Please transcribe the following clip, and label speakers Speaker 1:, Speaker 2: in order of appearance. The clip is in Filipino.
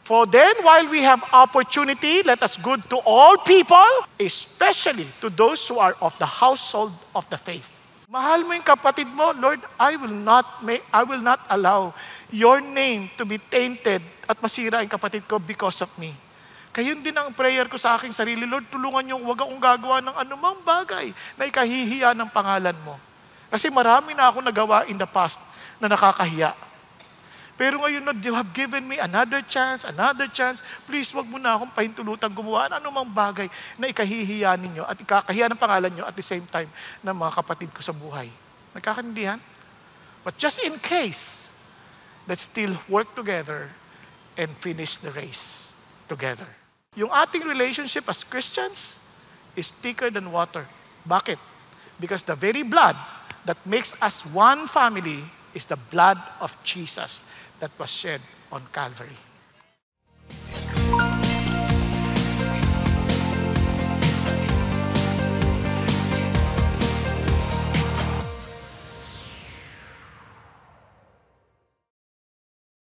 Speaker 1: For then, while we have opportunity, let us good to all people, especially to those who are of the household of the faith. Mahal mo yung kapatid mo, Lord, I will not allow your name to be tainted at masira yung kapatid ko because of me. Kayun din ang prayer ko sa aking sarili, Lord, tulungan niyo, huwag akong gagawa ng anumang bagay na ikahihiya ng pangalan mo. Kasi marami na ako nagawa in the past na nakakahiya. Pero ngayon, Lord, you have given me another chance. Please, wag mo na akong pahintulutan gumawa ng anumang bagay na ikahihiya ninyo at ikakahiya ng pangalan nyo at the same time ng mga kapatid ko sa buhay. Nagkakaintindihan? But just in case, let's still work together and finish the race together. Yung ating relationship as Christians is thicker than water. Bakit? Because the very blood that makes us one family is the blood of Jesus that was shed on Calvary.